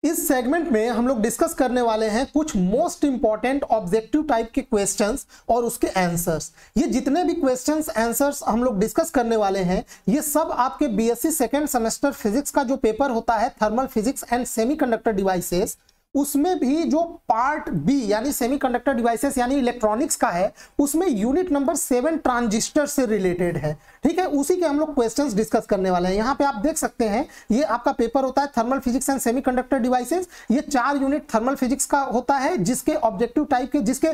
इस सेगमेंट में हम लोग डिस्कस करने वाले हैं कुछ मोस्ट इंपॉर्टेंट ऑब्जेक्टिव टाइप के क्वेश्चंस और उसके आंसर्स। ये जितने भी क्वेश्चंस आंसर्स हम लोग डिस्कस करने वाले हैं ये सब आपके बीएससी सेकेंड सेमेस्टर फिजिक्स का जो पेपर होता है thermal physics and semiconductor devices, उसमें भी जो पार्ट बी यानी सेमीकंडक्टर डिवाइसेस यानी इलेक्ट्रॉनिक्स का है उसमें यूनिट नंबर 7 ट्रांजिस्टर से रिलेटेड है। ठीक है, उसी के हम लोग क्वेश्चंस डिस्कस करने वाले हैं। यहाँ पे आप देख सकते हैं ये आपका पेपर होता है thermal physics and semiconductor devices. ये 4 यूनिट थर्मल फिजिक्स का होता है जिसके ऑब्जेक्टिव टाइप के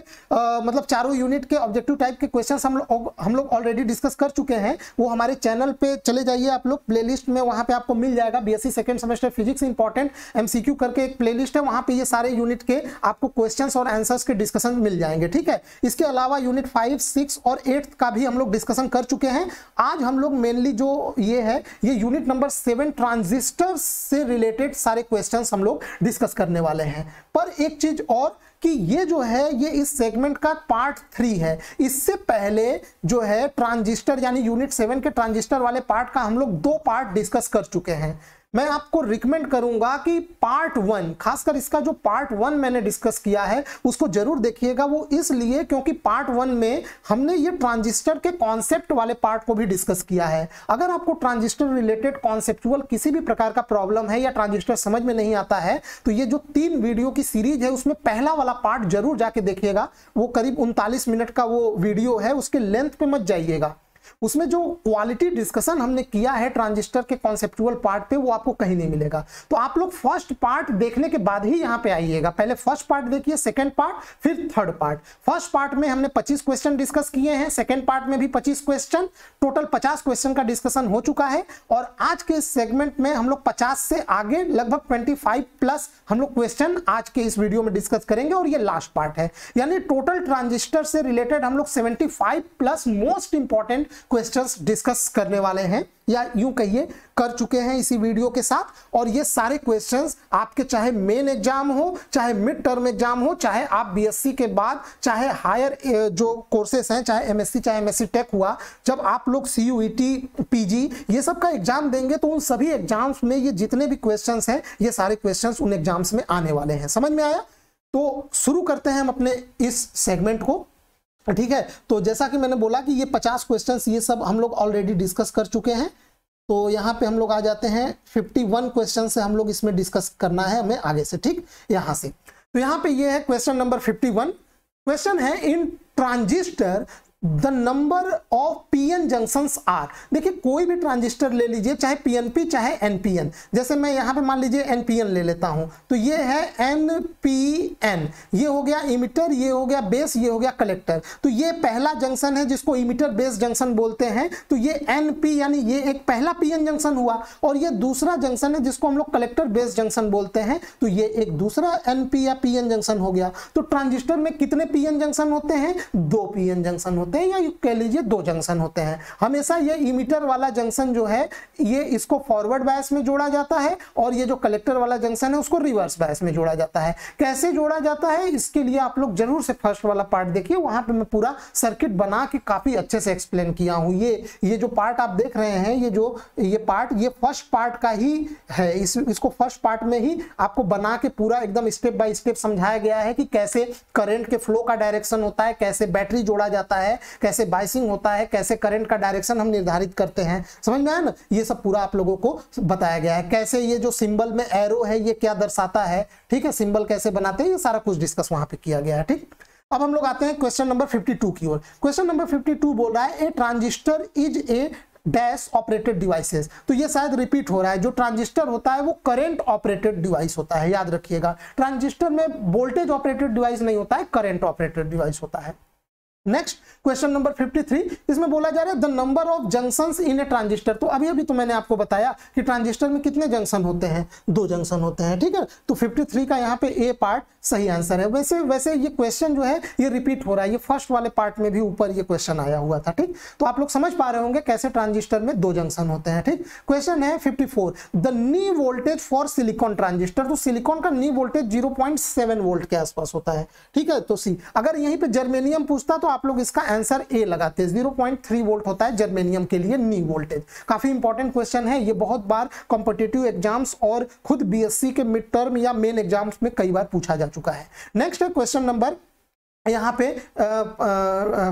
मतलब चारों यूनिट के ऑब्जेक्टिव टाइप के क्वेश्चंस हम लोग ऑलरेडी डिस्कस कर चुके हैं। वो हमारे चैनल पे चले जाइए आप लोग, प्लेलिस्ट में वहां पे आपको मिल जाएगा। BSc second semester physics important MCQ करके एक प्लेलिस्ट है, वहां पे ये सारे यूनिट के आपको क्वेश्चंस और आंसर्स के डिस्कशन मिल जाएंगे। ठीक है, इसके अलावा यूनिट 5, 6 और 8 का भी हम लोग डिस्कशन कर चुके हैं। आज हम लोग मेनली जो ये है ये यूनिट नंबर 7 ट्रांजिस्टर से रिलेटेड सारे क्वेश्चंस हम लोग डिस्कस करने वाले हैं। पर एक चीज और कि ये जो है ये इस सेगमेंट का पार्ट 3 है। इससे पहले जो है ट्रांजिस्टर यानी यूनिट 7 के ट्रांजिस्टर वाले पार्ट का हम लोग 2 पार्ट डिस्कस कर चुके हैं। मैं आपको रिकमेंड करूंगा कि पार्ट 1, खासकर इसका जो पार्ट 1 मैंने डिस्कस किया है उसको जरूर देखिएगा। वो इसलिए क्योंकि पार्ट 1 में हमने ये ट्रांजिस्टर के कॉन्सेप्ट वाले पार्ट को भी डिस्कस किया है। अगर आपको ट्रांजिस्टर रिलेटेड कॉन्सेप्चुअल किसी भी प्रकार का प्रॉब्लम है या ट्रांजिस्टर समझ में नहीं आता है तो ये जो 3 वीडियो की सीरीज है उसमें पहला वाला पार्ट जरूर जाके देखिएगा। वो करीब 39 मिनट का वो वीडियो है, उसके लेंथ पे मत जाइएगा। उसमें जो क्वालिटी डिस्कशन हमने किया है ट्रांजिस्टर के कॉन्सेप्चुअल पार्ट पे वो आपको कहीं नहीं मिलेगा। तो आप लोग फर्स्ट पार्ट देखने के बाद ही यहाँ पे आइएगा। पहले फर्स्ट पार्ट देखिए, सेकंड पार्ट, फिर थर्ड पार्ट। फर्स्ट पार्ट में हमने 25 क्वेश्चन डिस्कस किए हैं, सेकंड पार्ट में भी 25 क्वेश्चन, टोटल 50 क्वेश्चन का डिस्कशन हो चुका है। और आज के सेगमेंट में हम लोग 50 से आगे लगभग 25 प्लस हम लोग क्वेश्चन आज के इस वीडियो में डिस्कस करेंगे और ये लास्ट पार्ट है। यानी टोटल ट्रांजिस्टर से रिलेटेड हम लोग 75 plus most important questions discuss करने वाले हैं, या यूं कहिए कर चुके हैं इसी वीडियो के साथ। और ये सारे क्वेश्चंस आपके चाहे मेन एग्जाम हो, चाहे मिड टर्म एग्जाम हो, चाहे आप बीएससी के बाद चाहे हायर जो कोर्सेस हैं, चाहे एमएससी चाहे एमएससी टेक हुआ, जब आप लोग सीयूईटी पीजी ये सब का एग्जाम देंगे तो उन सभी एग्जाम्स में ये जितने भी क्वेश्चंस हैं ये सारे क्वेश्चंस उन एग्जाम्स में आने वाले हैं। समझ में आया? तो शुरू करते हैं हम अपने इस सेगमेंट को। ठीक है, तो जैसा कि मैंने बोला कि ये 50 क्वेश्चंस ये सब हम लोग ऑलरेडी डिस्कस कर चुके हैं। तो यहाँ पे हम लोग आ जाते हैं 51 क्वेश्चन से हम लोग इसमें डिस्कस करना है हमें आगे से। ठीक, यहाँ से तो यहाँ पे ये है क्वेश्चन नंबर 51। क्वेश्चन है in transistor the number of PN junctions are. देखिए कोई भी ट्रांजिस्टर ले लीजिए, चाहे पीएनपी चाहे एनपीएन। जैसे मैं यहाँ पे मान लीजिए एनपीएन ले लेता हूँ तो ये है एनपीएन, ये हो गया इमिटर, ये हो गया बेस, ये हो गया कलेक्टर। तो ये पहला जंक्शन है जिसको इमिटर बेस जंक्शन बोलते हैं। तो ये एनपी यानी ये एक पहला पीएन जंक्शन हुआ, और ये दूसरा जंक्शन है जिसको हम लोग कलेक्टर बेस जंक्शन बोलते हैं। तो ये एक दूसरा एनपी या पीएन जंक्शन हो गया। तो ट्रांजिस्टर में कितने पीएन जंक्शन होते हैं? 2 पीएन जंक्शन होते हैं, या कह लीजिए 2 जंक्शन होते हैं। हमेशा ये इमिटर वाला जंक्शन जो है ये इसको फॉरवर्ड बायस में जोड़ा जाता है, और ये जो कलेक्टर वाला जंक्शन है उसको रिवर्स बायस में जोड़ा जाता है। कैसे जोड़ा जाता है इसके लिए आप लोग जरूर से फर्स्ट वाला पार्ट देखिए, वहां पे मैं पूरा सर्किट बना के काफी अच्छे से एक्सप्लेन किया हूं। ये जो पार्ट आप देख रहे हैं ये पार्ट ये फर्स्ट पार्ट का ही है। इसको फर्स्ट पार्ट में ही आपको बना के पूरा एकदम स्टेप बाय स्टेप समझाया गया है कि कैसे करंट के फ्लो का डायरेक्शन होता है, कैसे बैटरी जोड़ा जाता है, कैसे बाइसिंग होता है, कैसे करंट का डायरेक्शन हम निर्धारित करते हैं। समझ में आया ना? ये सब पूरा आप लोगों को बताया गया है। कैसे ये जो सिंबल में एरो है ये क्या दर्शाता है, ठीक है, सिंबल कैसे बनाते हैं, ये सारा कुछ डिस्कस वहां पे किया गया है। ठीक, अब हम लोग आते हैं क्वेश्चन नंबर 52 की ओर। क्वेश्चन नंबर 52 बोल रहा है ए transistor is a dash operated devices. तो ये शायद रिपीट हो रहा है। जो ट्रांजिस्टर होता है वो करंट ऑपरेटेड डिवाइस होता है, याद रखिएगा। ट्रांजिस्टर में वोल्टेज ऑपरेटेड डिवाइस नहीं होता है, करंट ऑपरेटेड डिवाइस होता है। नेक्स्ट क्वेश्चन नंबर 53, इसमें बोला जा रहा है the number of junctions in A transistor. तो अभी तो मैंने आपको बताया कि ट्रांजिस्टर में कितने जंक्शन होते हैं? 2 जंक्शन होते हैं। ठीक है, तो 53 का यहाँ पे ए पार्ट सही आंसर है। वैसे ये क्वेश्चन जो है ये रिपीट हो रहा है, ये फर्स्ट वाले पार्ट में भी ऊपर ये क्वेश्चन आया हुआ था। ठीक, तो आप लोग समझ पा रहे होंगे कैसे ट्रांजिस्टर में 2 जंक्शन होते हैं। ठीक, क्वेश्चन है 54 the knee voltage for silicon transistor. तो सिलिकॉन का नी वोल्टेज 0.7 वोल्ट के आसपास होता है। ठीक है, तो सी। अगर यहीं पे जर्मेनियम पूछता तो आप लोग इसका आंसर ए लगाते हैं। 0.3 वोल्ट होता है जर्मेनियम के लिए नी वोल्टेज। काफी इंपॉर्टेंट क्वेश्चन है ये, बहुत बार कॉम्पिटिटिव एग्जाम्स और खुद बीएससी के मिड टर्म या मेन एग्जाम्स में कई बार पूछा जा चुका है। नेक्स्ट है क्वेश्चन नंबर यहाँ पे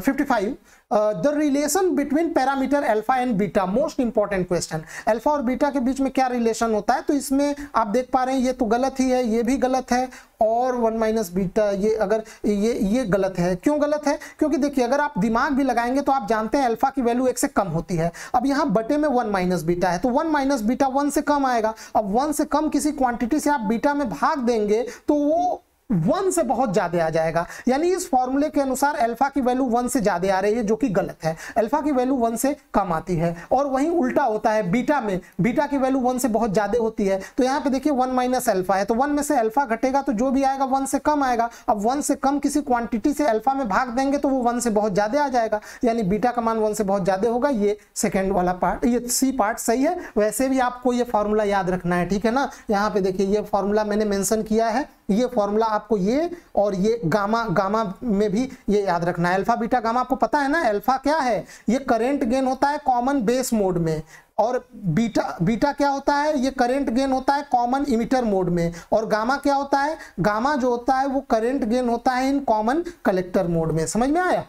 55, the relation between parameter alpha and beta, most important question. Alpha और बीटा के बीच में क्या रिलेशन होता है? तो इसमें आप देख पा रहे हैं ये तो गलत ही है, ये भी गलत है, और 1 माइनस बीटा ये अगर ये गलत है। क्यों गलत है? क्योंकि देखिए अगर आप दिमाग भी लगाएंगे तो आप जानते हैं अल्फा की वैल्यू 1 से कम होती है। अब यहाँ बटे में 1 माइनस बीटा है तो 1 माइनस बीटा 1 से कम आएगा। अब 1 से कम किसी क्वांटिटी से आप बीटा में भाग देंगे तो वो 1 से बहुत ज्यादा आ जाएगा, यानी इस फॉर्मूले के अनुसार अल्फा की वैल्यू 1 से ज्यादा आ रही है, जो कि गलत है। अल्फा की वैल्यू 1 से कम आती है, और वहीं उल्टा होता है बीटा में, बीटा की वैल्यू 1 से बहुत ज्यादा होती है। तो यहाँ पे देखिए 1 माइनस अल्फा है, तो 1 में से अल्फा घटेगा तो जो भी आएगा 1 से कम आएगा। अब 1 से कम किसी क्वांटिटी से अल्फा में भाग देंगे तो वो 1 से बहुत ज्यादा आ जाएगा, यानी बीटा का मान 1 से बहुत ज्यादा होगा। ये सेकेंड वाला पार्ट, ये सी पार्ट सही है। वैसे भी आपको ये फॉर्मूला याद रखना है, ठीक है ना। यहाँ पे देखिए ये फॉर्मूला मैंने मेंशन किया है, ये फॉर्मूला आपको ये और ये गामा में भी ये याद रखना है। अल्फा बीटा गामा आपको पता है ना। अल्फा क्या है? ये करंट गेन होता है कॉमन बेस मोड में, और बीटा क्या होता है? ये करंट गेन होता है कॉमन इमिटर मोड में, और गामा क्या होता है? गामा जो होता है वो करंट गेन होता है इन कॉमन कलेक्टर मोड में। समझ में आया?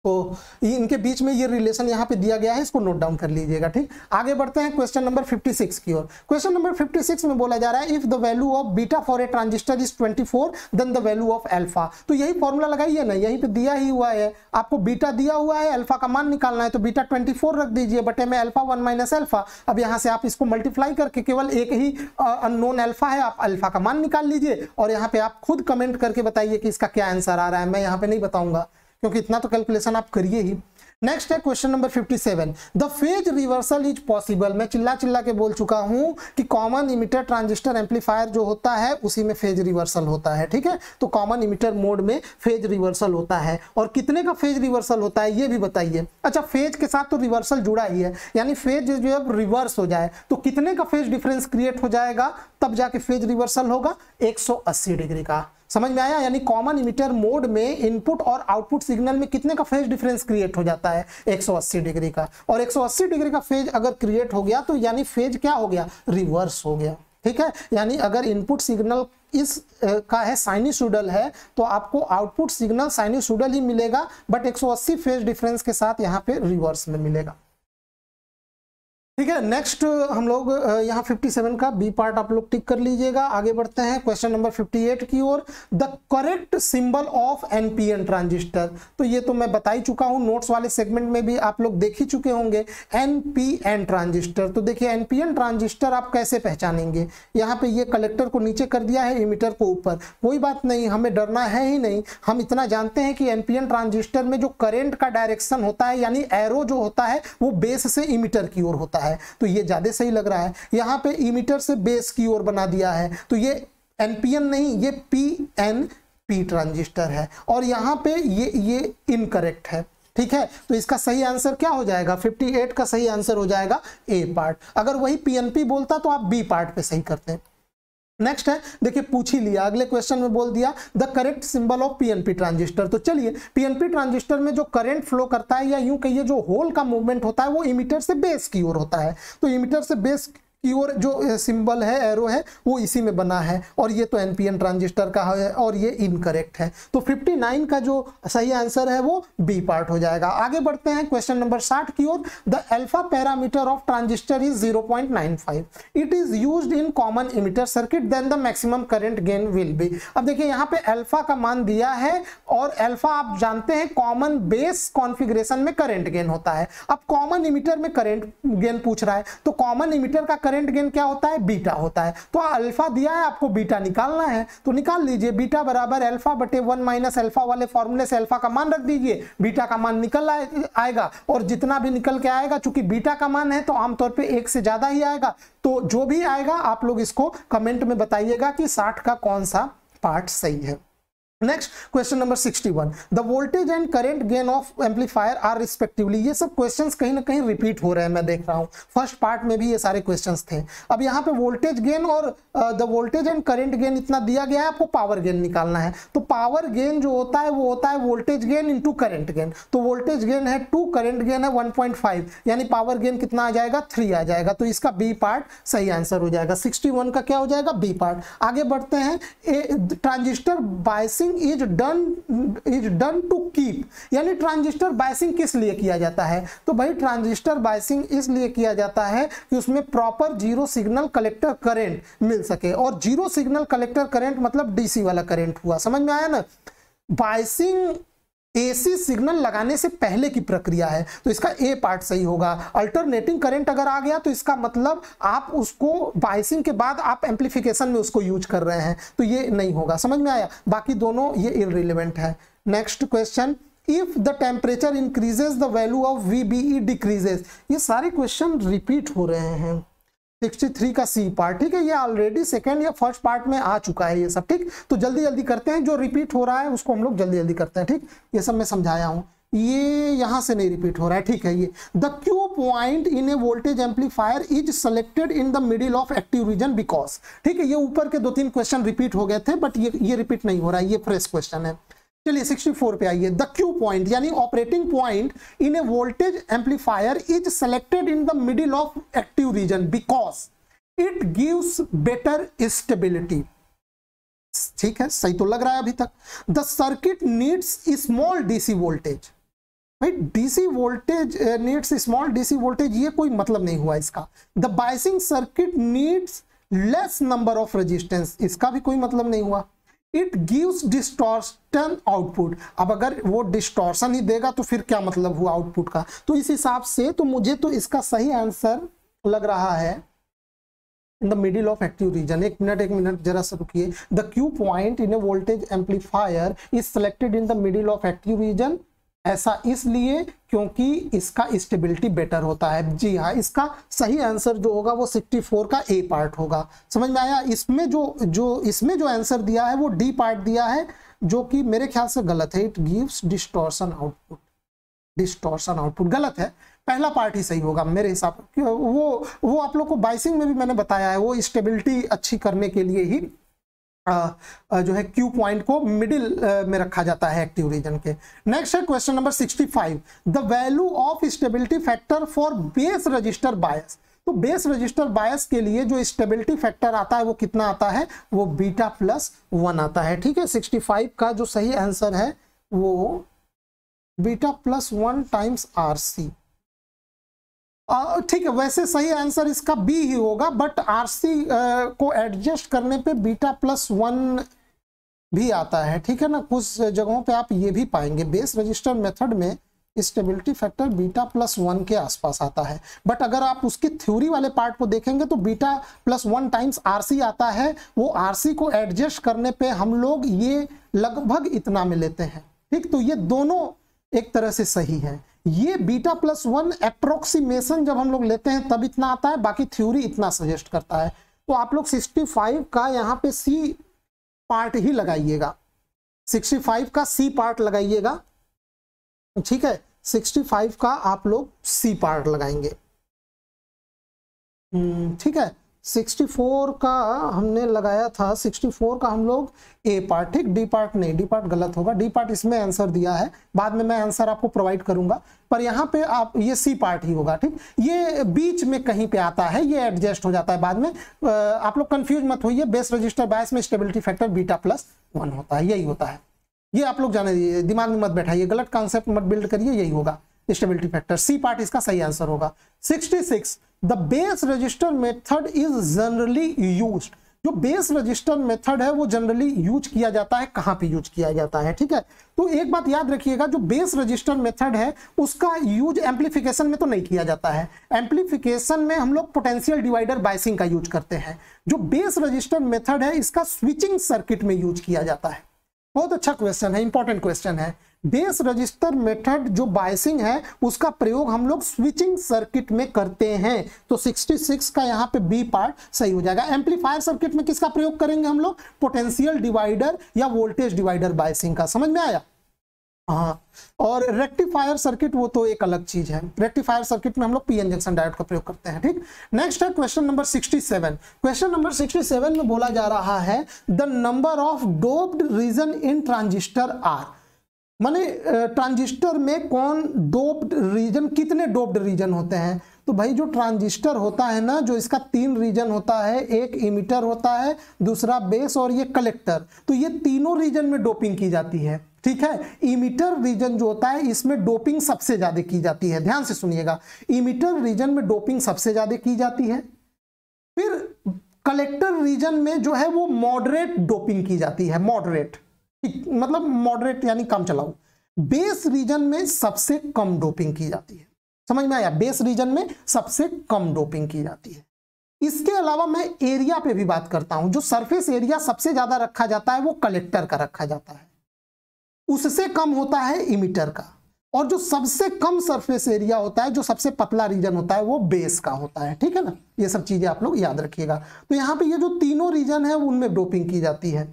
तो इनके बीच में ये रिलेशन यहाँ पे दिया गया है, इसको नोट डाउन कर लीजिएगा, ठीक। आगे बढ़ते हैं क्वेश्चन नंबर 56 की ओर। क्वेश्चन नंबर 56 में बोला जा रहा है if the value of beta for a transistor is 24 then the value of alpha. तो यही फॉर्मूला लगाइए ना, यहीं पे दिया ही हुआ है आपको, बीटा दिया हुआ है, अल्फा का मान निकालना है, तो बीटा 24 रख दीजिए, बटे में अल्फा 1 माइनस अल्फा। अब यहाँ से आप इसको मल्टीप्लाई करके केवल एक ही अननोन अल्फा है, आप अल्फा का मान निकाल लीजिए, और यहाँ पे आप खुद कमेंट करके बताइए कि इसका क्या आंसर आ रहा है। मैं यहाँ पे नहीं बताऊंगा क्योंकि इतना तो कैलकुलेशन आप करिए ही। नेक्स्ट है question number 57, the phase reversal is possible. मैं चिल्ला चिल्ला के बोल चुका हूं कि कॉमन इमिटर ट्रांजिस्टर एम्पलीफायर जो होता है उसी में फेज रिवर्सल होता है, ठीक है। तो कॉमन इमिटर मोड में फेज रिवर्सल होता है, और कितने का फेज रिवर्सल होता है ये भी बताइए। अच्छा, फेज के साथ तो रिवर्सल जुड़ा ही है, यानी फेज जब रिवर्स हो जाए तो कितने का फेज डिफरेंस क्रिएट हो जाएगा, तब जाके फेज रिवर्सल होगा 180 डिग्री का। समझ में आया? यानी कॉमन इमिटर मोड में इनपुट और आउटपुट सिग्नल में कितने का फेज डिफरेंस क्रिएट हो जाता है? 180 डिग्री का। और 180 डिग्री का फेज अगर क्रिएट हो गया तो यानी फेज क्या हो गया? रिवर्स हो गया, ठीक है। यानी अगर इनपुट सिग्नल इस का है साइनसॉइडल है तो आपको आउटपुट सिग्नल साइनसॉइडल ही मिलेगा, बट 180 फेज डिफरेंस के साथ यहाँ पे रिवर्स में मिलेगा, ठीक है। नेक्स्ट हम लोग यहाँ 57 का बी पार्ट आप लोग टिक कर लीजिएगा। आगे बढ़ते हैं क्वेश्चन नंबर 58 की ओर। The correct symbol of NPN transistor, तो ये तो मैं बता ही चुका हूँ, नोट्स वाले सेगमेंट में भी आप लोग देख ही चुके होंगे। एनपीएन ट्रांजिस्टर, तो देखिए एनपीएन ट्रांजिस्टर आप कैसे पहचानेंगे? यहाँ पे ये कलेक्टर को नीचे कर दिया है, इमिटर को ऊपर, कोई बात नहीं, हमें डरना है ही नहीं। हम इतना जानते हैं कि एनपीएन ट्रांजिस्टर में जो करंट का डायरेक्शन होता है, यानी एरो जो होता है वो बेस से इमिटर की ओर होता है, तो ये ज्यादा सही लग रहा है। यहां पे इमिटर से बेस की ओर बना दिया है, तो ये एनपीएन नहीं, ये पीएनपी ट्रांजिस्टर है, और यहां पे ये इनकरेक्ट है, ठीक है। तो इसका सही आंसर क्या हो जाएगा? 58 का सही आंसर हो जाएगा ए पार्ट। अगर वही पीएनपी बोलता तो आप बी पार्ट पे सही करते हैं। नेक्स्ट है, देखिए पूछ ही लिया, अगले क्वेश्चन में बोल दिया the correct symbol of PNP transistor. तो चलिए, पीएनपी ट्रांजिस्टर में जो करंट फ्लो करता है, या यूं कहिए जो होल का मूवमेंट होता है, वो इमिटर से बेस की ओर होता है। तो इमिटर से बेस की ओर जो सिंबल है, एरो है, वो इसी में बना है, और ये तो एनपीएन ट्रांजिस्टर का है, और ये इनकरेक्ट है। तो 59 का जो सही आंसर है वो बी पार्ट हो जाएगा। आगे बढ़ते हैं क्वेश्चन नंबर 60 की ओर। The alpha parameter of transistor is 0.95, it is used in common emitter circuit, then the maximum current gain will be. अब देखिए यहाँ पे अल्फा का मान दिया है, और अल्फा आप जानते हैं कॉमन बेस कॉन्फ़िगरेशन में करंट गेन होता है। अब कॉमन इमिटर में करंट गेन पूछ रहा है, तो कॉमन इमिटर का करंट गेन क्या होता है? बीटा होता है। तो अल्फा दिया है, आपको बीटा निकालना है, तो निकाल लीजिए। बीटा बराबर अल्फा बटे 1 माइनस अल्फा वाले फॉर्मूले से अल्फा का मान रख दीजिए, बीटा का मान निकल आएगा, और जितना भी निकल के आएगा, चूंकि बीटा का मान है तो आमतौर पे 1 से ज्यादा ही आएगा। तो जो भी आएगा आप लोग इसको कमेंट में बताइएगा कि 60 का कौन सा पार्ट सही है। Next question number 61, the voltage and current gain of amplifier are respectively. ये सब क्वेश्चंस कहीं ना कहीं रिपीट हो रहे हैं, मैं देख रहा हूं फर्स्ट पार्ट में भी ये सारे क्वेश्चंस थे। अब यहाँ पे वोल्टेज गेन और the voltage and current gain इतना दिया गया है, आपको पावर गेन निकालना है। तो पावर गेन जो होता है वो होता है voltage gain into current gain. तो वोल्टेज गेन है 2, करंट गेन है 1.5, यानी पावर गेन कितना आ जाएगा 3 आ जाएगा। तो इसका बी पार्ट सही आंसर हो जाएगा। 61 का क्या हो जाएगा बी पार्ट। आगे बढ़ते हैं, transistor biasing is done to keep, यानी ट्रांजिस्टर बायसिंग किस लिए किया जाता है? तो भाई ट्रांजिस्टर बायसिंग इसलिए किया जाता है कि उसमें proper zero signal collector current मिल सके। और जीरो सिग्नल कलेक्टर करंट मतलब डीसी वाला करंट हुआ, समझ में आया ना। बायसिंग एसी सिग्नल लगाने से पहले की प्रक्रिया है, तो इसका ए पार्ट सही होगा। अल्टरनेटिंग करंट अगर आ गया तो इसका मतलब आप उसको बायसिंग के बाद आप एम्पलीफिकेशन में उसको यूज कर रहे हैं, तो ये नहीं होगा। समझ में आया? बाकी दोनों ये इररिलेवेंट है। Next question, if the temperature increases the value of VBE decreases. ये सारे क्वेश्चन रिपीट हो रहे हैं। 63 का सी पार्ट, ठीक है, ये ऑलरेडी सेकंड या फर्स्ट पार्ट में आ चुका है ये सब, ठीक। तो जल्दी जल्दी करते हैं, जो रिपीट हो रहा है उसको हम लोग जल्दी जल्दी करते हैं, ठीक। ये सब मैं समझाया हूं, ये यहां से नहीं रिपीट हो रहा है, ठीक है। ये the Q point in a voltage amplifier is selected in the middle of active region because, ठीक है। ये ऊपर के 2-3 क्वेश्चन रिपीट हो गए थे, बट ये रिपीट नहीं हो रहा है, ये फ्रेश क्वेश्चन है। चलिए 64 पे आइए। द क्यू पॉइंट यानी operating point in a voltage amplifier is selected in the middle of active region because it gives better stability. ठीक है, सही तो लग रहा है अभी तक। The circuit needs small DC voltage, भाई DC voltage needs small DC voltage, ये कोई मतलब नहीं हुआ इसका। The biasing circuit needs less number of resistance, इसका भी कोई मतलब नहीं हुआ। इट गिव्स डिस्टॉर्शन आउटपुट, अब अगर वो डिस्टॉर्शन ही देगा तो फिर क्या मतलब हुआ आउटपुट का। तो इस हिसाब से तो मुझे तो इसका सही आंसर लग रहा है इन the middle of active reason. एक मिनट जरा सा रुकिए। The Q point in a voltage amplifier is selected in the middle of active reason, ऐसा इसलिए क्योंकि इसका स्टेबिलिटी बेटर होता है। जी हाँ, इसका सही आंसर जो होगा वो 64 का ए पार्ट होगा। समझ में आया? इसमें इसमें जो आंसर दिया है वो डी पार्ट दिया है, जो कि मेरे ख्याल से गलत है। It gives distortion output, distortion output गलत है। पहला पार्ट ही सही होगा मेरे हिसाब से। वो आप लोग को बाइसिंग में भी मैंने बताया है, वो स्टेबिलिटी अच्छी करने के लिए ही जो है क्यू पॉइंट को मिडिल में रखा जाता है एक्टिव रीजन के। नेक्स्ट है question number 65, the value of stability factor for base register bias. तो बेस रजिस्टर बायस के लिए जो स्टेबिलिटी फैक्टर आता है वो कितना आता है? वो β+1 आता है, ठीक है। 65 का जो सही आंसर है वो β+1 टाइम्स RC, ठीक है। वैसे सही आंसर इसका बी ही होगा, बट आरसी को एडजस्ट करने पे β+1 भी आता है, ठीक है ना। कुछ जगहों पे आप ये भी पाएंगे, बेस रजिस्टर मेथड में स्टेबिलिटी फैक्टर β+1 के आसपास आता है। बट अगर आप उसकी थ्योरी वाले पार्ट को देखेंगे तो β+1 टाइम्स RC आता है। वो RC को एडजस्ट करने पे हम लोग ये लगभग इतना में लेते हैं, ठीक। तो ये दोनों एक तरह से सही है। ये β+1 अप्रोक्सीमेशन जब हम लोग लेते हैं तब इतना आता है, बाकी थ्योरी इतना सजेस्ट करता है। तो आप लोग 65 का यहाँ पे सी पार्ट ही लगाइएगा, 65 का सी पार्ट लगाइएगा, ठीक है। 65 का आप लोग सी पार्ट लगाएंगे, ठीक है। 64 का हमने लगाया था, 64 का हम लोग ए पार्ट, ठीक। डी पार्ट नहीं, डी पार्ट गलत होगा। डी पार्ट इसमें आंसर दिया है, बाद में मैं आंसर आपको प्रोवाइड करूंगा, पर यहाँ पे आप ये सी पार्ट ही होगा, ठीक। ये बीच में कहीं पे आता है, ये एडजस्ट हो जाता है बाद में। आप लोग कंफ्यूज मत होइए, बेस रजिस्टर बायस में स्टेबिलिटी फैक्टर β+1 होता है, यही होता है। ये आप लोग जाने दीजिए, दिमाग में मत बैठाइए, गलत कॉन्सेप्ट मत बिल्ड करिए, यही होगा स्टेबिलिटी फैक्टर। सी पार्ट इसका सही आंसर होगा। 66, the base register method is generally used. जो बेस रजिस्टर मेथड है वो जनरली यूज किया जाता है, कहां पे यूज किया जाता है, ठीक है। तो एक बात याद रखिएगा, जो बेस रजिस्टर मेथड है उसका यूज एम्पलीफिकेशन में तो नहीं किया जाता है। एम्पलीफिकेशन में हम लोग पोटेंशियल डिवाइडर बायसिंग का यूज करते हैं। जो बेस रजिस्टर मेथड है इसका स्विचिंग सर्किट में यूज किया जाता है। बहुत अच्छा क्वेश्चन है, इंपॉर्टेंट क्वेश्चन है। बेस रजिस्टर मेथड जो बायसिंग है उसका प्रयोग हम लोग स्विचिंग सर्किट में करते हैं, तो 66 का यहाँ पे बी पार्ट सही हो जाएगा। एम्पलीफायर सर्किट में किसका प्रयोग करेंगे हम लोग? पोटेंशियल डिवाइडर या वोल्टेज डिवाइडर बायसिंग का, समझ में आया? हाँ, और रेक्टिफायर सर्किट वो तो एक अलग चीज है। रेक्टिफायर सर्किट में हम लोग पीएन जंक्शन डायोड का प्रयोग करते हैं, ठीक। नेक्स्ट है क्वेश्चन नंबर 67। क्वेश्चन नंबर 67 में बोला जा रहा है the number of doped region in transistor are, माने ट्रांजिस्टर में कौन डोप्ड रीजन, कितने डोप्ड रीजन होते हैं? तो भाई जो ट्रांजिस्टर होता है ना, जो इसका 3 रीजन होता है, एक इमिटर होता है, दूसरा बेस और ये कलेक्टर, तो ये तीनों रीजन में डोपिंग की जाती है, ठीक है। इमिटर रीजन जो होता है इसमें डोपिंग सबसे ज्यादा की जाती है, ध्यान से सुनिएगा, इमिटर रीजन में डोपिंग सबसे ज्यादा की जाती है। फिर कलेक्टर रीजन में जो है वो मॉडरेट डोपिंग की जाती है, मॉडरेट मतलब मॉडरेट यानी कम चलाओ। बेस रीजन में सबसे कम डोपिंग की जाती है, समझ में आया? बेस रीजन में सबसे कम डोपिंग की जाती है। इसके अलावा मैं एरिया पे भी बात करता हूं, जो सरफेस एरिया सबसे ज्यादा रखा जाता है वो कलेक्टर का रखा जाता है, उससे कम होता है इमिटर का, और जो सबसे कम सरफेस एरिया होता है, जो सबसे पतला रीजन होता है वो बेस का होता है, ठीक है ना। ये सब चीजें आप लोग याद रखिएगा। तो यहाँ पे ये जो तीनों रीजन है उनमें डोपिंग की जाती है,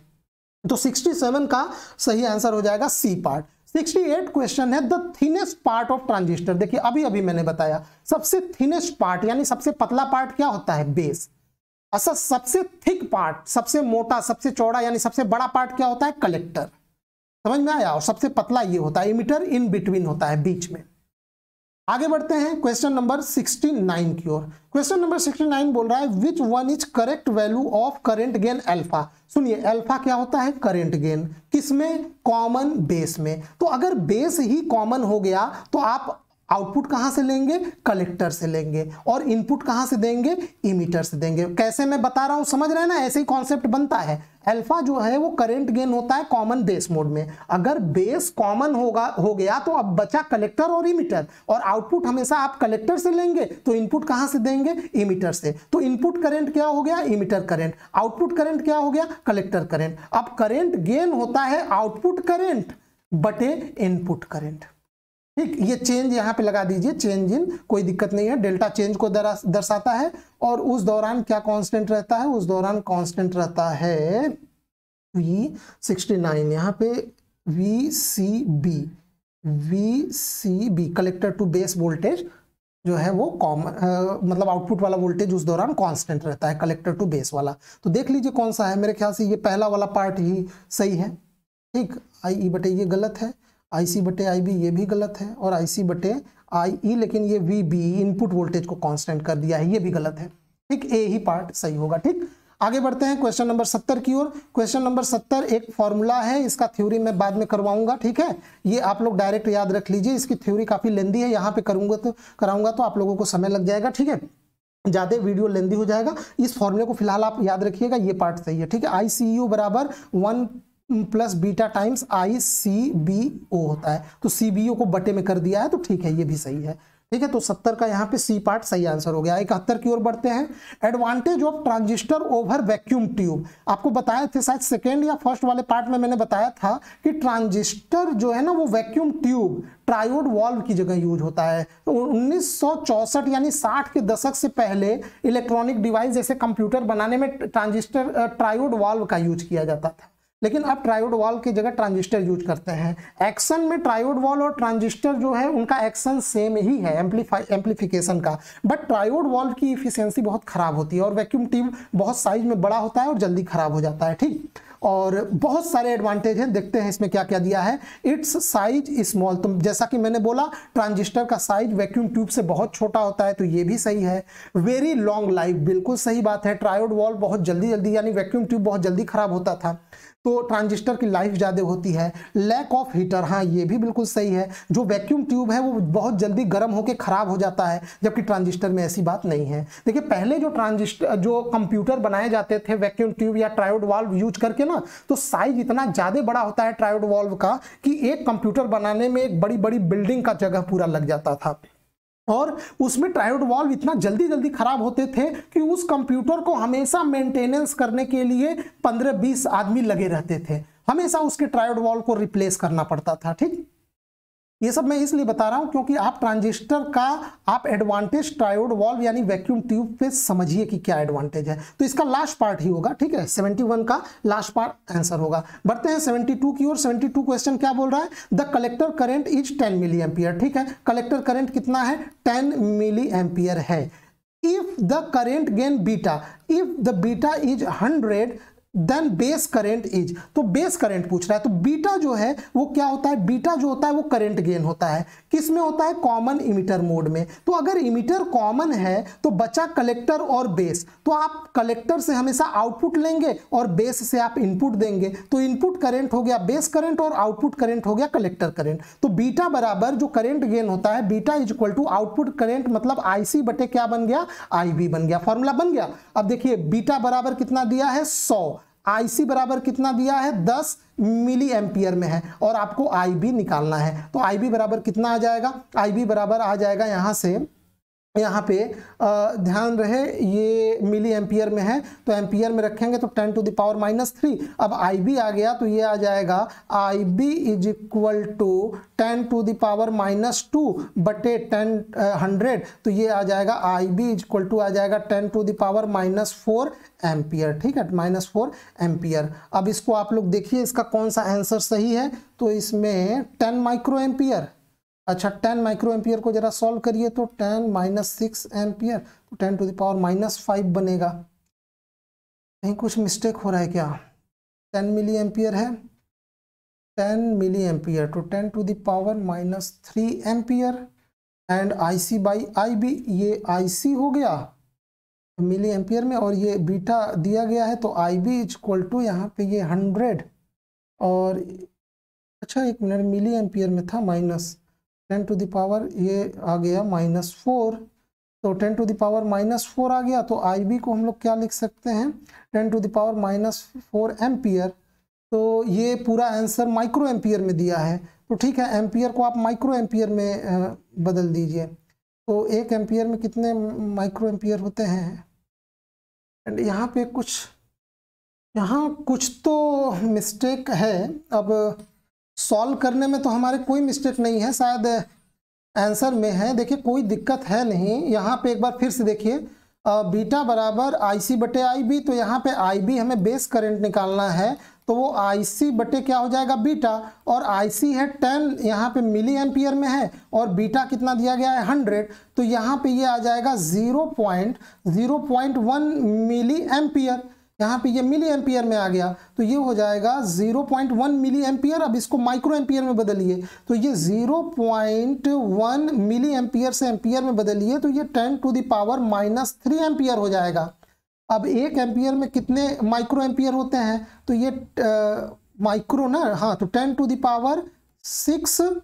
तो 67 का सही आंसर हो जाएगा सी पार्ट। 68 क्वेश्चन है the thinnest part of transistor. देखिए अभी मैंने बताया सबसे थिनेस्ट पार्ट यानी सबसे पतला पार्ट क्या होता है? बेस। अच्छा, सबसे थिक पार्ट, सबसे मोटा, सबसे चौड़ा यानी सबसे बड़ा पार्ट क्या होता है? कलेक्टर, समझ में आया? और सबसे पतला ये होता है इमिटर, इन बिटवीन होता है, बीच में। आगे बढ़ते हैं क्वेश्चन नंबर 69 की ओर। क्वेश्चन नंबर 69 बोल रहा है which one is correct value of current gain alpha. सुनिए, अल्फा क्या होता है? करंट गेन, किसमें? कॉमन बेस में। तो अगर बेस ही कॉमन हो गया तो आप आउटपुट कहां से लेंगे? कलेक्टर से लेंगे, और इनपुट कहां से देंगे? इमीटर से देंगे। कैसे मैं बता रहा हूं, समझ रहे हैं ना? ऐसे ही कॉन्सेप्ट बनता है। अल्फा जो है वो करंट गेन होता है कॉमन बेस मोड में। अगर बेस कॉमन हो गया तो अब बचा कलेक्टर और इमीटर, और आउटपुट हमेशा आप कलेक्टर से लेंगे, तो इनपुट कहां से देंगे? इमीटर से। तो इनपुट करंट क्या हो गया? Emitter current. आउटपुट करंट क्या हो गया? Collector current. अब करंट गेन होता है आउटपुट करंट बटे इनपुट करंट, ठीक। ये चेंज यहां पे लगा दीजिए, चेंज इन, कोई दिक्कत नहीं है, डेल्टा चेंज को दर्शाता है। और उस दौरान क्या कांस्टेंट रहता है? उस दौरान कांस्टेंट रहता है V69, यहाँ पे VCB collector to base voltage जो है वो कॉमन मतलब आउटपुट वाला वोल्टेज उस दौरान कांस्टेंट रहता है, कलेक्टर टू बेस वाला। तो देख लीजिए कौन सा है, मेरे ख्याल से ये पहला वाला पार्ट ही सही है, ठीक। IE बटे ये गलत है, IC बटे IB ये भी गलत है, और IC बटे IE, लेकिन ये VB इनपुट वोल्टेज को कांस्टेंट कर दिया है, ये भी गलत है, ठीक। ए ही पार्ट सही होगा, ठीक। आगे बढ़ते हैं क्वेश्चन नंबर 70 की ओर। क्वेश्चन नंबर 70 एक फॉर्मूला है, इसका थ्योरी मैं बाद में करवाऊंगा, ठीक है। ये आप लोग डायरेक्ट याद रख लीजिए, इसकी थ्योरी काफी लेंदी है, यहाँ पे कराऊंगा तो आप लोगों को समय लग जाएगा, ठीक है, ज्यादा वीडियो लेंदी हो जाएगा। इस फॉर्मूले को फिलहाल आप याद रखिएगा, ये पार्ट सही है, ठीक है। ICU बराबर 1 प्लस बीटा टाइम्स ICBO होता है, तो CBO को बटे में कर दिया है, तो ठीक है, ये भी सही है, ठीक है। तो 70 का यहाँ पे सी पार्ट सही आंसर हो गया। 71 की ओर बढ़ते हैं। Advantage of transistor over vacuum tube. आपको बताए थे शायद सेकेंड या फर्स्ट वाले पार्ट में मैंने बताया था कि ट्रांजिस्टर जो है ना वो वैक्यूम ट्यूब ट्रायोड वॉल्व की जगह यूज होता है। 1964 यानी 60 के दशक से पहले इलेक्ट्रॉनिक डिवाइस जैसे कंप्यूटर बनाने में ट्रांजिस्टर ट्रायोड वॉल्व का यूज किया जाता था, लेकिन अब ट्रायोड वॉल्व की जगह ट्रांजिस्टर यूज करते हैं। एक्शन में ट्रायोड वॉल्व और ट्रांजिस्टर जो है उनका एक्शन सेम ही है एम्पलीफिकेशन का, बट ट्रायोड वॉल्व की इफिशियंसी बहुत खराब होती है, और वैक्यूम ट्यूब बहुत साइज में बड़ा होता है और जल्दी खराब हो जाता है, ठीक। और बहुत सारे एडवांटेज हैं, देखते हैं इसमें क्या क्या दिया है। इट्स साइज स्मॉल, तो जैसा कि मैंने बोला ट्रांजिस्टर का साइज वैक्यूम ट्यूब से बहुत छोटा होता है, तो ये भी सही है। वेरी लॉन्ग लाइफ, बिल्कुल सही बात है, ट्रायोड वॉल्व बहुत जल्दी यानी वैक्यूम ट्यूब बहुत जल्दी खराब होता था, तो ट्रांजिस्टर की लाइफ ज्यादा होती है। लैक ऑफ हीटर, हाँ ये भी बिल्कुल सही है, जो वैक्यूम ट्यूब है वो बहुत जल्दी गर्म होकर खराब हो जाता है, जबकि ट्रांजिस्टर में ऐसी बात नहीं है। देखिए पहले जो कंप्यूटर बनाए जाते थे वैक्यूम ट्यूब या ट्रायोड वाल्व यूज करके ना, तो साइज इतना ज्यादा बड़ा होता है ट्रायोड वाल्व का कि एक कंप्यूटर बनाने में एक बड़ी बड़ी बिल्डिंग का जगह पूरा लग जाता था, और उसमें ट्रायोड वॉल्व इतना जल्दी खराब होते थे कि उस कंप्यूटर को हमेशा मेंटेनेंस करने के लिए 15-20 आदमी लगे रहते थे। हमेशा उसके ट्रायोड वॉल्व को रिप्लेस करना पड़ता था। ठीक, ये सब मैं इसलिए बता रहा हूं क्योंकि आप ट्रांजिस्टर का आप एडवांटेज ट्रायोड वॉल्व यानी वैक्यूम ट्यूब पे समझिए कि क्या एडवांटेज है। तो इसका लास्ट पार्ट ही होगा। ठीक है, 71 का लास्ट पार्ट आंसर होगा। बढ़ते हैं 72 की ओर। 72 क्वेश्चन क्या बोल रहा है? The collector current is 10 milliampere. ठीक है, कलेक्टर करंट कितना है? 10 मिली एम्पियर है। If the current gain beta, if the beta is 100 then base current is, तो बेस करंट पूछ रहा है। तो बीटा जो है वो क्या होता है? बीटा जो होता है वो करंट गेन होता है। किस में होता है? कॉमन इमिटर मोड में। तो अगर इमिटर कॉमन है तो बचा कलेक्टर और बेस, तो आप कलेक्टर से हमेशा आउटपुट लेंगे और बेस से आप इनपुट देंगे। तो इनपुट करंट हो गया बेस करंट और आउटपुट करंट हो गया कलेक्टर करंट। तो बीटा बराबर जो करंट गेन होता है, beta is equal to output current मतलब आईसी बटे क्या बन गया? आईबी बन गया। फॉर्मूला बन गया। अब देखिए बीटा बराबर कितना दिया है? 100, आईसी बराबर कितना दिया है? 10 मिली एम्पियर में है और आपको आईबी निकालना है। तो आईबी बराबर कितना आ जाएगा? आईबी बराबर आ जाएगा यहां से, यहाँ पे ध्यान रहे ये मिली एम्पियर में है तो एम्पियर में रखेंगे तो 10 टू द पावर -3। अब IB आ गया तो ये आ जाएगा IB is equal to 10 to the power -2 बटे 100। तो ये आ जाएगा IB इज इक्वल टू आ जाएगा 10 टू द पावर -4 एम्पियर। ठीक है, -4 एम्पियर। अब इसको आप लोग देखिए इसका कौन सा आंसर सही है। तो इसमें 10 माइक्रो एम्पियर, अच्छा 10 माइक्रो एम्पियर को जरा सॉल्व करिए तो 10 - 6 एम्पियर, तो 10 टू द पावर -5 बनेगा। कहीं कुछ मिस्टेक हो रहा है क्या? 10 मिली एम्पियर है, 10 मिली एम्पियर तो 10 to the power -3 ampere and IC by IB, ये IC हो गया मिली एम्पियर में और ये बीटा दिया गया है तो IB इज इक्वल टू यहाँ पे ये 100 और अच्छा एक मिनट मिली एम्पियर में था -10 टू द पावर ये आ गया -4, तो 10 टू द पावर -4 आ गया तो IB को हम लोग क्या लिख सकते हैं? 10 टू द पावर -4 एम्पियर। तो ये पूरा आंसर माइक्रो एम्पियर में दिया है तो ठीक है, एम्पियर को आप माइक्रो एम्पियर में बदल दीजिए। तो 1 एम्पियर में कितने माइक्रो एम्पियर होते हैं? एंड यहाँ पे कुछ तो मिस्टेक है। अब सॉल्व करने में तो हमारे कोई मिस्टेक नहीं है, शायद आंसर में है। देखिए कोई दिक्कत है नहीं। यहाँ पे एक बार फिर से देखिए बीटा बराबर IC बटे IB, तो यहाँ पे IB हमें बेस करंट निकालना है तो वो IC बटे क्या हो जाएगा? बीटा, और IC है 10 यहाँ पे मिली एम्पियर में है और बीटा कितना दिया गया है? 100। तो यहाँ पे ये आ जाएगा 0.01 मिली एम्पियर, यहाँ पे ये मिली एम्पियर में आ गया तो ये हो जाएगा 0.1 मिली एम्पियर। अब इसको माइक्रो एम्पियर में बदलिए तो ये 0.1 मिली एम्पियर से एम्पियर में बदलिए तो ये 10 टू द पावर -3 एम्पियर हो जाएगा। अब 1 एम्पियर में कितने माइक्रो एम्पियर होते हैं? तो ये माइक्रो ना, हाँ, तो 10 to the power 6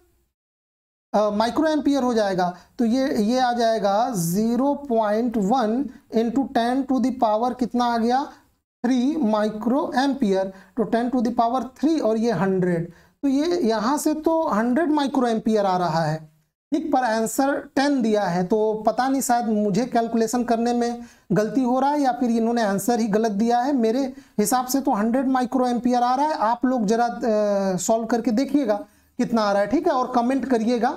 microampere हो जाएगा। तो ये आ जाएगा 0.1 इंटू 10 टू द पावर कितना आ गया? 3 माइक्रो एम्पियर, तो 10 टू द पावर 3 और ये 100, तो ये यहाँ से तो 100 माइक्रो एम्पियर आ रहा है। ठीक, पर आंसर 10 दिया है तो पता नहीं शायद मुझे कैलकुलेशन करने में गलती हो रहा है या फिर इन्होंने आंसर ही गलत दिया है। मेरे हिसाब से तो 100 माइक्रो एम्पियर आ रहा है। आप लोग जरा सॉल्व करके देखिएगा कितना आ रहा है। ठीक है, और कमेंट करिएगा।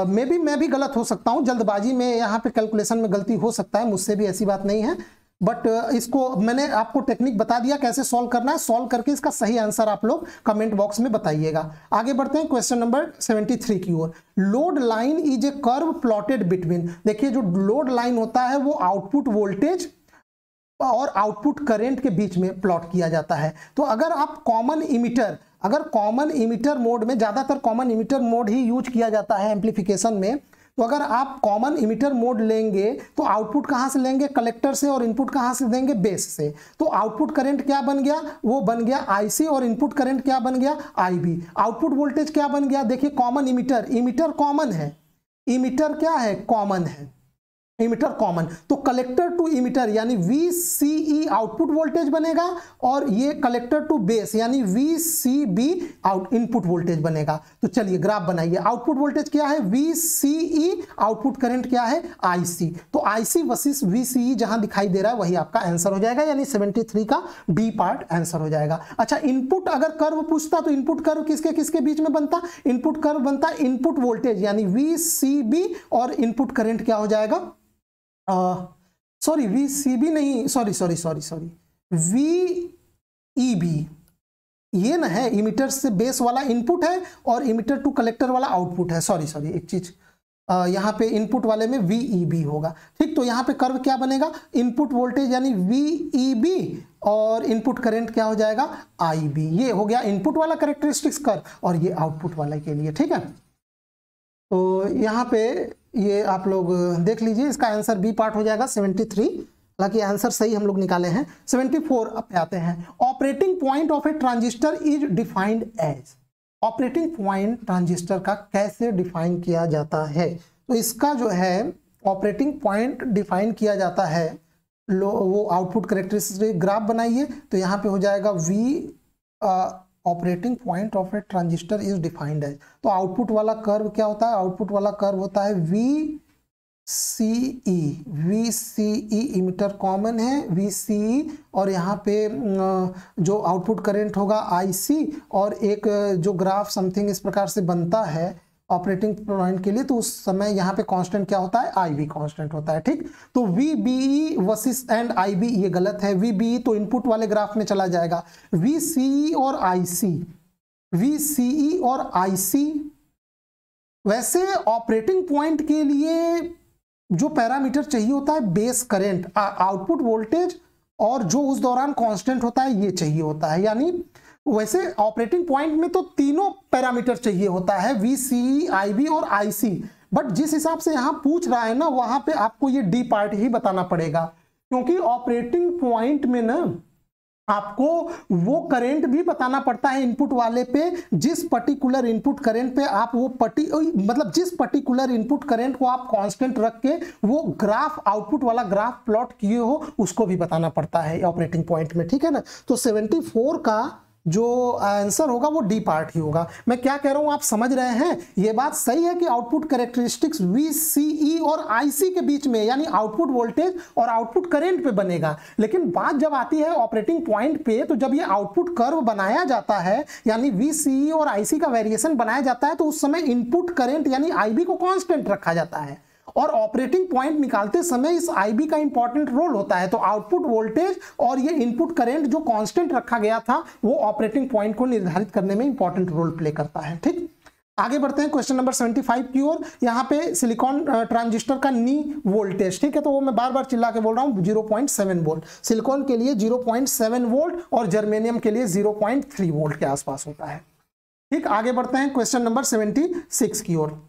मैं भी गलत हो सकता हूँ, जल्दबाजी में यहाँ पे कैलकुलेशन में गलती हो सकता है, मुझसे भी ऐसी बात नहीं है। बट इसको मैंने आपको टेक्निक बता दिया कैसे सॉल्व करना है। सॉल्व करके इसका सही आंसर आप लोग कमेंट बॉक्स में बताइएगा। आगे बढ़ते हैं क्वेश्चन नंबर 73 की ओर। Load line is a curve plotted between, देखिए जो लोड लाइन होता है वो आउटपुट वोल्टेज और आउटपुट करंट के बीच में प्लॉट किया जाता है। तो अगर आप कॉमन इमिटर मोड में, ज्यादातर कॉमन इमिटर मोड ही यूज किया जाता है एम्प्लीफिकेशन में, तो अगर आप कॉमन इमिटर मोड लेंगे तो आउटपुट कहां से लेंगे? कलेक्टर से, और इनपुट कहां से देंगे? बेस से। तो आउटपुट करंट क्या बन गया? वो बन गया IC और इनपुट करंट क्या बन गया? IB। आउटपुट वोल्टेज क्या बन गया? देखिए कॉमन इमिटर कॉमन है, इमिटर क्या है? कॉमन है। इमिटर कॉमन, तो कलेक्टर टू इमिटर यानी VCE आउटपुट वोल्टेज बनेगा और ये कलेक्टर टू बेस यानी VCB इनपुट वोल्टेज बनेगा। तो चलिए ग्राफ बनाइए। आउटपुट वोल्टेज क्या है VCE, आउटपुट करंट क्या है IC। तो IC वर्सेस VCE जहां दिखाई दे रहा है वही आपका आंसर हो जाएगा, यानी 73 का डी पार्ट आंसर हो जाएगा। अच्छा, इनपुट अगर कर्व पूछता तो इनपुट कर्व किसके किसके बीच में बनता? इनपुट कर्व बनता इनपुट वोल्टेज यानी VCB और इनपुट करंट क्या हो जाएगा? सॉरी VCB नहीं, सॉरी VEB, ये ना है इमिटर से बेस वाला इनपुट है और इमिटर टू कलेक्टर वाला आउटपुट है। सॉरी एक चीज यहाँ पे इनपुट वाले में VEB होगा। ठीक, तो यहाँ पे कर्व क्या बनेगा? इनपुट वोल्टेज यानी VEB और इनपुट करंट क्या हो जाएगा? IB। ये हो गया इनपुट वाला कैरेक्टरिस्टिक्स कर्व और ये आउटपुट वाला के लिए। ठीक है, तो यहाँ पे ये आप लोग देख लीजिए, इसका आंसर बी पार्ट हो जाएगा 73। हालांकि आंसर सही हम लोग निकाले हैं। 74 अब पे आते हैं। Operating point of a transistor is defined as. Operating point transistor का कैसे डिफाइन किया जाता है? तो इसका जो है ऑपरेटिंग पॉइंट डिफाइन किया जाता है, वो आउटपुट कैरेक्टरिस्टिक ग्राफ बनाइए। तो यहाँ पे हो जाएगा operating point of a transistor is defined as. तो आउटपुट वाला कर्व क्या होता है? आउटपुट वाला कर्व होता है VCE इमिटर कॉमन है VCE, और यहाँ पे जो आउटपुट करंट होगा IC, और एक जो ग्राफ समथिंग इस प्रकार से बनता है ऑपरेटिंग पॉइंट के लिए, तो उस समय यहाँ पे कांस्टेंट क्या होता है? IB कांस्टेंट होता है। ठीक, तो VBE वर्सेस एंड IB ये गलत है। VBE तो इनपुट वाले ग्राफ में चला जाएगा। VCE और IC वैसे ऑपरेटिंग पॉइंट के लिए जो पैरामीटर चाहिए होता है बेस करंट, आउटपुट वोल्टेज, और जो उस दौरान कांस्टेंट होता है ये चाहिए होता है। यानी वैसे ऑपरेटिंग पॉइंट में तो तीनों पैरामीटर चाहिए होता है, VCE, IB और IC, बट जिस हिसाब से यहां पूछ रहा है ना, वहां पे आपको ये डी पार्ट ही बताना पड़ेगा, क्योंकि ऑपरेटिंग पॉइंट में ना आपको वो करंट भी बताना पड़ता है इनपुट वाले पे, जिस पर्टिकुलर इनपुट करंट पे आप वो मतलब जिस पर्टिकुलर इनपुट करंट को आप कांस्टेंट रख के वो ग्राफ, आउटपुट वाला ग्राफ प्लॉट किए हो, उसको भी बताना पड़ता है ऑपरेटिंग पॉइंट में। ठीक है ना, तो 74 का जो आंसर होगा वो डी पार्ट ही होगा। मैं क्या कह रहा हूं आप समझ रहे हैं? ये बात सही है कि आउटपुट कैरेक्टरिस्टिक्स VCE और IC के बीच में यानी आउटपुट वोल्टेज और आउटपुट करंट पे बनेगा, लेकिन बात जब आती है ऑपरेटिंग पॉइंट पे, तो जब ये आउटपुट कर्व बनाया जाता है यानी VCE और IC का वेरिएशन बनाया जाता है, तो उस समय इनपुट करंट यानी IB को कांस्टेंट रखा जाता है, और ऑपरेटिंग पॉइंट निकालते समय इस IB का इंपॉर्टेंट रोल होता है। तो आउटपुट वोल्टेज और ये इनपुट करंट जो कांस्टेंट रखा गया था वो ऑपरेटिंग पॉइंट को निर्धारित करने में इंपॉर्टेंट रोल प्ले करता है। ठीक, आगे बढ़ते हैं क्वेश्चन नंबर 75 की ओर। यहाँ पे सिलिकॉन ट्रांजिस्टर का नी वोल्टेज, ठीक है, तो वो मैं बार बार चिल्ला के बोल रहा हूँ 0.7 वोल्ट। सिलिकॉन के लिए 0.7 वोल्ट और जर्मेनियम के लिए 0.3 वोल्ट के आसपास होता है। ठीक, आगे बढ़ते हैं क्वेश्चन नंबर 76 की ओर।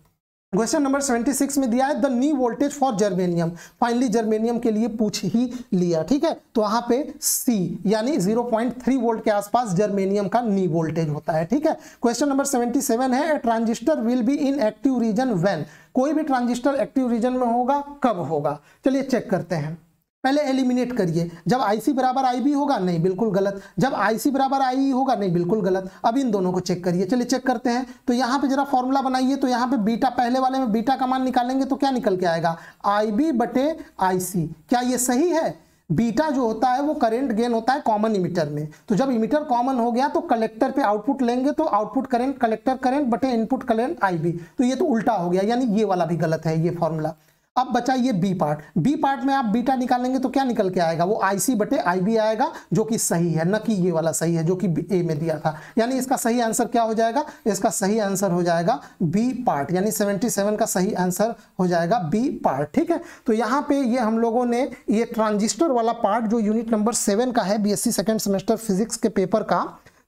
क्वेश्चन नंबर 76 में दिया है the knee voltage for germanium. Finally germanium के लिए पूछ ही लिया। ठीक है, तो वहां पे C यानी 0.3 वोल्ट के आसपास जर्मेनियम का नी वोल्टेज होता है। ठीक है, क्वेश्चन नंबर 77 है ए transistor will be in active region when. कोई भी ट्रांजिस्टर एक्टिव रीजन में होगा, कब होगा? चलिए चेक करते हैं। पहले एलिमिनेट करिए। जब IC बराबर IB होगा, नहीं, बिल्कुल गलत। जब IC बराबर IE होगा, नहीं, बिल्कुल गलत। अब इन दोनों को चेक करिए। चलिए चेक करते हैं। तो यहाँ पे जरा फॉर्मूला बनाइए। तो यहाँ पे बीटा, पहले वाले में बीटा का मान निकालेंगे तो क्या निकल के आएगा? IB बटे IC। क्या ये सही है? बीटा जो होता है वो करंट गेन होता है कॉमन इमिटर में। तो जब इमिटर कॉमन हो गया तो कलेक्टर पे आउटपुट लेंगे, तो आउटपुट करंट कलेक्टर करंट बटे इनपुट करंट IB। तो ये तो उल्टा हो गया, यानी ये वाला भी गलत है ये फॉर्मूला। अब बचा ये बी पार्ट। बी पार्ट में आप बीटा निकालेंगे तो क्या निकल के आएगा? वो IC बटे IB आएगा, जो कि सही है, न कि ये वाला सही है जो कि ए में दिया था। यानी इसका सही आंसर क्या हो जाएगा? इसका सही आंसर हो जाएगा बी पार्ट, यानी 77 का सही आंसर हो जाएगा बी पार्ट। ठीक है, तो यहाँ पे ये हम लोगों ने ये ट्रांजिस्टर वाला पार्ट जो यूनिट नंबर 7 का है BSc सेकेंड सेमेस्टर फिजिक्स के पेपर का,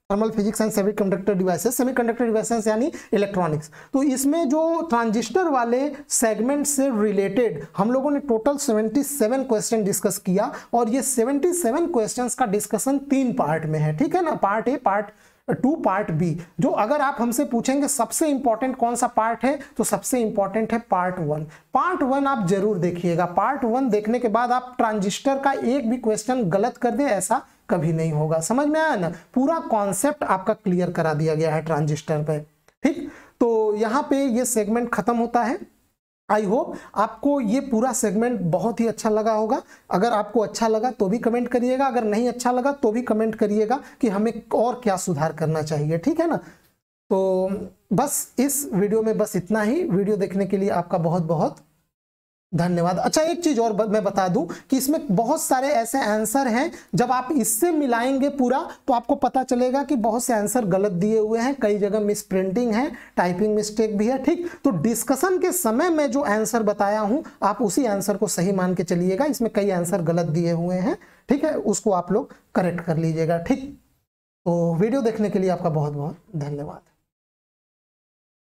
thermal physics and semiconductor devices, semiconductor devices यानी इलेक्ट्रॉनिक्स। तो इसमें जो ट्रांजिस्टर वाले सेगमेंट से रिलेटेड हम लोगों ने टोटल 77 क्वेश्चन डिस्कस किया, और ये 77 क्वेश्चंस का डिस्कशन 3 पार्ट में है, ठीक है ना, part A, part 2, part B. जो अगर आप हमसे पूछेंगे सबसे इंपॉर्टेंट कौन सा पार्ट है, तो सबसे इंपॉर्टेंट है पार्ट 1। पार्ट 1 आप जरूर देखिएगा। पार्ट 1 देखने के बाद आप ट्रांजिस्टर का एक भी क्वेश्चन गलत कर दे ऐसा कभी नहीं होगा। समझ में आया ना, पूरा कॉन्सेप्ट आपका क्लियर करा दिया गया है ट्रांजिस्टर पे, ठीक। तो यहाँ पे ये सेगमेंट खत्म होता है। आई होप आपको ये पूरा सेगमेंट बहुत ही अच्छा लगा होगा। अगर आपको अच्छा लगा तो भी कमेंट करिएगा, अगर नहीं अच्छा लगा तो भी कमेंट करिएगा कि हमें और क्या सुधार करना चाहिए, ठीक है ना। तो बस इस वीडियो में बस इतना ही। वीडियो देखने के लिए आपका बहुत बहुत धन्यवाद। अच्छा, एक चीज और मैं बता दूं कि इसमें बहुत सारे ऐसे आंसर हैं, जब आप इससे मिलाएंगे पूरा तो आपको पता चलेगा कि बहुत से आंसर गलत दिए हुए हैं, कई जगह मिस प्रिंटिंग है, टाइपिंग मिस्टेक भी है, ठीक। तो डिस्कशन के समय में जो आंसर बताया हूं आप उसी आंसर को सही मान के चलिएगा। इसमें कई आंसर गलत दिए हुए हैं, ठीक है, उसको आप लोग करेक्ट कर लीजिएगा, ठीक। तो वीडियो देखने के लिए आपका बहुत बहुत धन्यवाद।